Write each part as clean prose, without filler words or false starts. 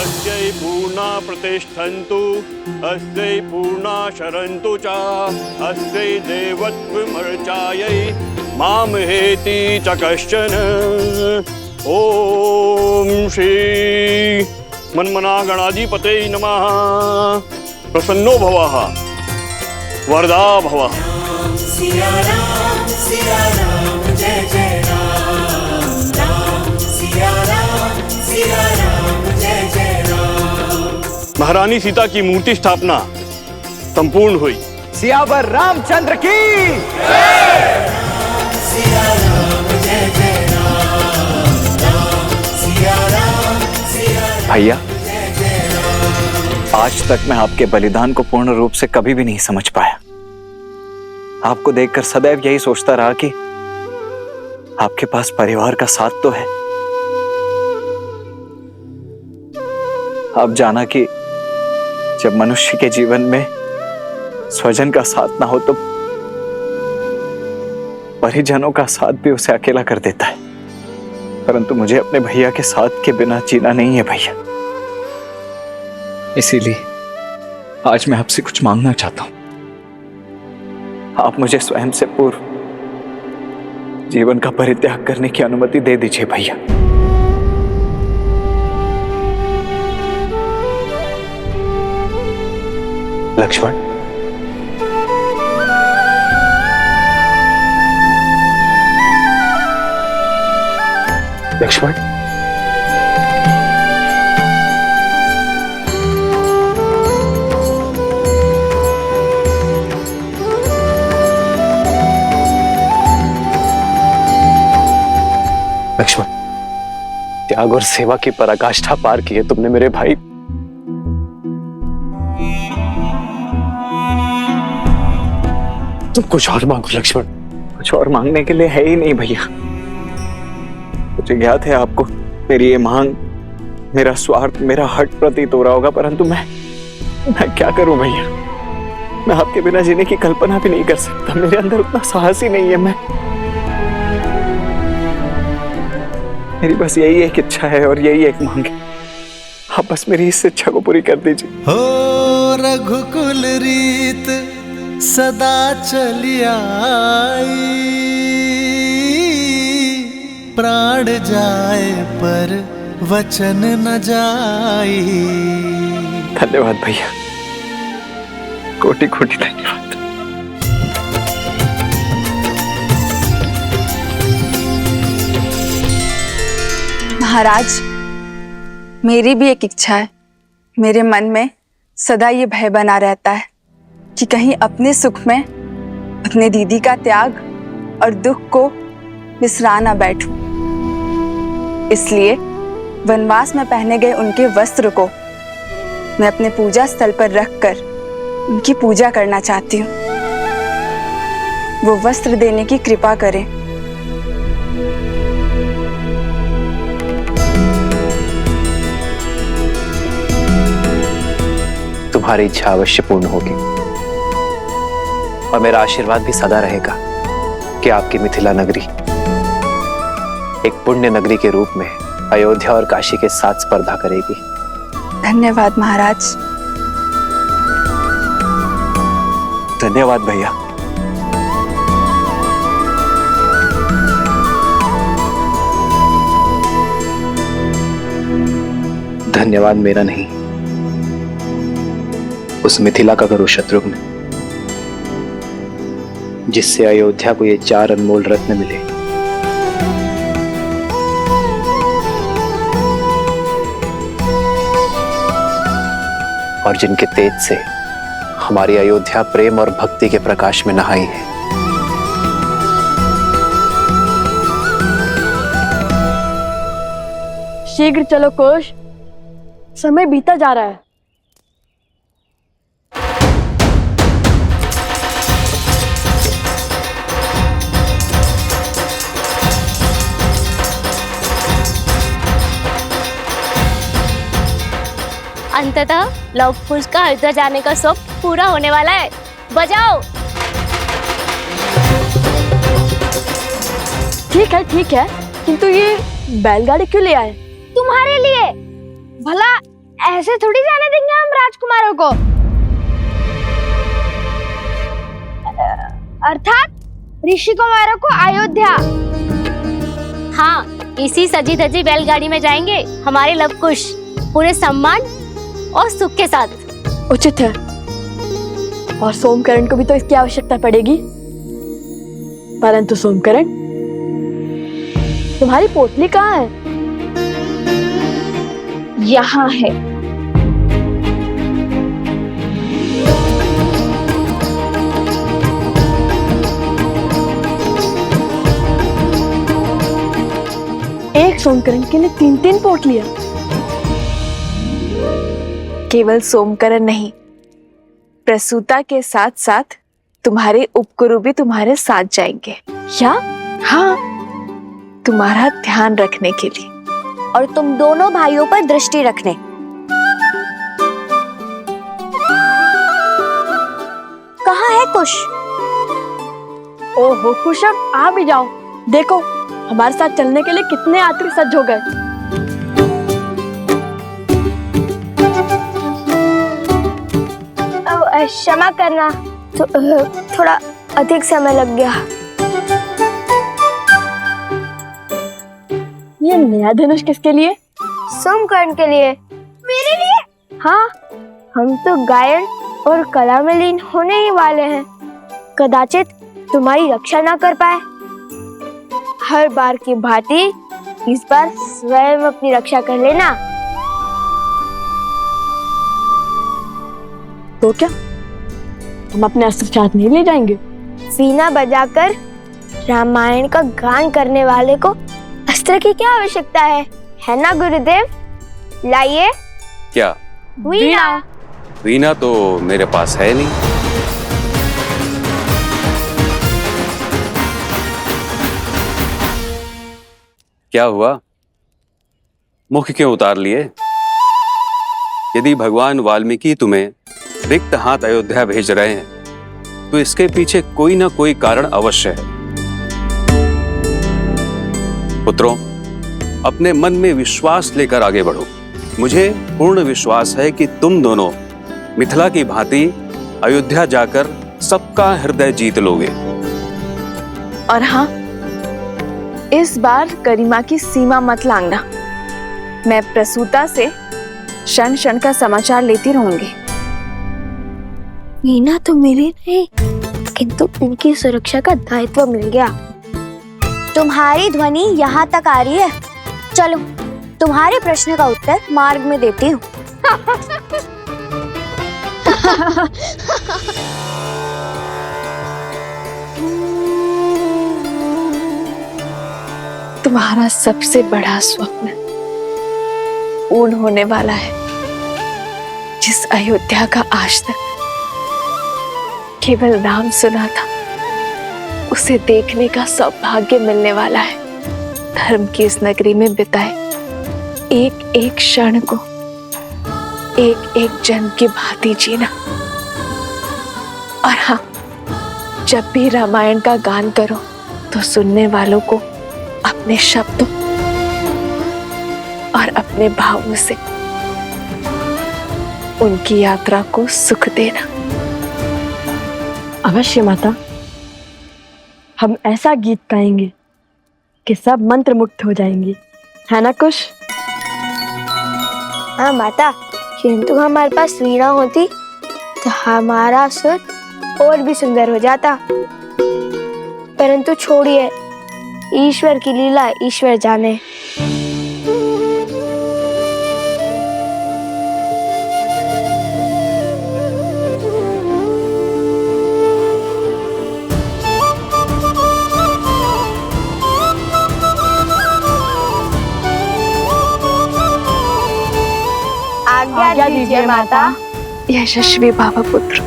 अस्यै पूर्णा प्रतिष्ठन्तु अस्यै पूर्णा शरन्तु च अस्यै देवत्वमर्चायै मामहेति च कश्चन। ओम श्री मन्मना गणाधिपते नमः। प्रसन्नो भवः वरदा भवः। सिया राम जय जय राम, राम सिया राम जय जय राम। महारानी सीता की मूर्ति स्थापना संपूर्ण हुई। सियावर रामचंद्र की सिया राम जय जय राम, राम सिया राम भैया, आज तक मैं आपके बलिदान को पूर्ण रूप से कभी भी नहीं समझ पाया। आपको देखकर सदैव यही सोचता रहा कि आपके पास परिवार का साथ तो है। आप जाना कि जब मनुष्य के जीवन में स्वजन का साथ ना हो तो परिजनों का साथ भी उसे अकेला कर देता है। परंतु मुझे अपने भैया के साथ के बिना जीना नहीं है भैया। इसीलिए आज मैं आपसे कुछ मांगना चाहता हूं। आप मुझे स्वयं से पूर्व जीवन का परित्याग करने की अनुमति दे दीजिए भैया। लक्ष्मण, लक्ष्मण, लक्ष्मण, त्याग और सेवा की पराकाष्ठा पार की है तुमने मेरे भाई। तुम कुछ और मांगो लक्ष्मण। कुछ और मांगने के लिए है ही नहीं भैया। मुझे ज्ञात है आपको मेरी ये मांग, मेरा स्वार्थ, मेरा हट प्रतीत हो रहा होगा, परंतु मैं क्या करूं भैया। मैं आपके बिना जीने की कल्पना भी नहीं कर सकता। मेरे अंदर उतना साहस ही नहीं है। मेरी बस यही एक इच्छा है और यही एक मांग है। आप बस मेरी इस इच्छा को पूरी कर दीजिए। हो रघुकुल रीत सदा चली आई, प्राण जाए पर वचन न जाई। धन्यवाद भैया, कोटि कोटि धन्यवाद। महाराज, मेरी भी एक इच्छा है। मेरे मन में सदा ये भय बना रहता है कि कहीं अपने सुख में अपने दीदी का त्याग और दुख को बिसरा ना बैठूं। इसलिए वनवास में पहने गए उनके वस्त्र को मैं अपने पूजा स्थल पर रखकर उनकी पूजा करना चाहती हूँ। वो वस्त्र देने की कृपा करें। तुम्हारी इच्छा अवश्य पूर्ण होगी और मेरा आशीर्वाद भी सदा रहेगा कि आपकी मिथिला नगरी एक पुण्य नगरी के रूप में अयोध्या और काशी के साथ स्पर्धा करेगी। धन्यवाद महाराज। धन्यवाद भैया। धन्यवाद मेरा नहीं, उस मिथिला का करो शत्रुघ्न, जिससे अयोध्या को ये 4 अनमोल रत्न मिले। और जिनके तेज से हमारी अयोध्या प्रेम और भक्ति के प्रकाश में नहाई है। शीघ्र चलो कोश, समय बीता जा रहा है। अंततः लव कुश का अयोध्या जाने का स्वप्न पूरा होने वाला है। बजाओ। ठीक है, किंतु ये बैलगाड़ी क्यों ले आए? तुम्हारे लिए। भला ऐसे थोड़ी जाने देंगे हम राजकुमारों को। अर्थात ऋषि कुमारों को अयोध्या। हाँ, इसी सजी धजी बैलगाड़ी में जाएंगे हमारे लवकुश, पूरे सम्मान और सुख के साथ। उचित है। और सोमकरण को भी तो इसकी आवश्यकता पड़ेगी। परंतु सोमकरण, तुम्हारी पोटली कहाँ है? यहाँ है। एक सोमकरण के लिए 3-3 पोटलियां। केवल सोमकरण नहीं, प्रसूता के साथ साथ तुम्हारे उपगुरु भी तुम्हारे साथ जाएंगे। क्या? हाँ, तुम्हारा ध्यान रखने के लिए और तुम दोनों भाइयों पर दृष्टि रखने। कहाँ है कुश? ओहो कुशब, आ भी जाओ। देखो हमारे साथ चलने के लिए कितने यात्री सज्ज हो गए। क्षमा करना, थोड़ा अधिक समय लग गया। ये नया धनुष किसके लिए? सोमकर्ण के लिए। मेरे लिए? हाँ, हम तो गायन और कला में लीन होने ही वाले हैं। कदाचित तुम्हारी रक्षा ना कर पाए। हर बार की भांति इस बार स्वयं अपनी रक्षा कर लेना। तो क्या हम अपने अस्त्र साथ नहीं ले जाएंगे? वीणा बजाकर रामायण का गान करने वाले को अस्त्र की क्या आवश्यकता है ना गुरुदेव? लाइए। क्या? वीणा। वीणा तो मेरे पास है नहीं। क्या हुआ? मुख क्यों उतार लिए? यदि भगवान वाल्मीकि तुम्हें रिक्त हाथ अयोध्या भेज रहे हैं तो इसके पीछे कोई ना कोई कारण अवश्य है। पुत्रों, अपने मन में विश्वास लेकर आगे बढ़ो। मुझे पूर्ण विश्वास है कि तुम दोनों मिथिला की भांति अयोध्या जाकर सबका हृदय जीत लोगे। और हाँ, इस बार गरिमा की सीमा मत लांघना। मैं प्रसूता से क्षण क्षण का समाचार लेती रहूंगी। वीणा तो मेरी नहीं, किंतु उनकी सुरक्षा का दायित्व मिल गया। तुम्हारी ध्वनि यहाँ तक आ रही है। चलो, तुम्हारे प्रश्न का उत्तर मार्ग में देती हूँ। तुम्हारा सबसे बड़ा स्वप्न पूर्ण होने वाला है। जिस अयोध्या का आज तक केवल नाम सुना था, उसे देखने का सौभाग्य मिलने वाला है। धर्म की इस नगरी में बिताए एक एक क्षण को एक एक जन्म की भांति जीना। और हाँ, जब भी रामायण का गान करो तो सुनने वालों को अपने शब्दों और अपने भावों से उनकी यात्रा को सुख देना। अवश्य माता, हम ऐसा गीत गाएंगे कि सब मंत्र मुक्त हो जाएंगे, है ना कुश? हाँ माता, किंतु हमारे पास वीणा होती तो हमारा सुर और भी सुंदर हो जाता। परंतु छोड़िए, ईश्वर की लीला ईश्वर जाने। आज्ञा दीजिए माता। यशस्वी बाबा पुत्र।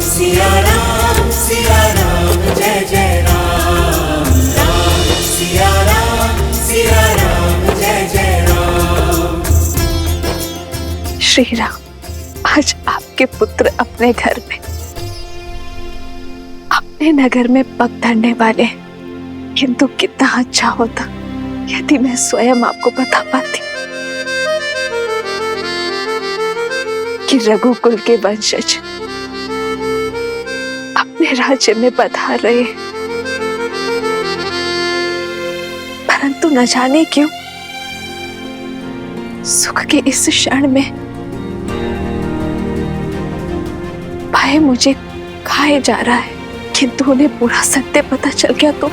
सिया राम जय जय राम, राम सिया राम श्री राम, आज आपके पुत्र अपने घर में, अपने नगर में पग धरने वाले हैं। किंतु कितना अच्छा होता यदि मैं स्वयं आपको बता पाती कि रघुकुल के वंशज अपने राज्य में पधार रहे हैं। परंतु न जाने क्यों सुख के इस क्षण में भय मुझे खाए जा रहा है। किंतु उन्हें पूरा सत्य पता चल गया तो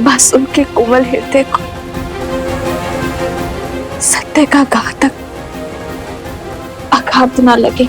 बस उनके कोमल हृदय को सत्य का घातक आघात न लगे।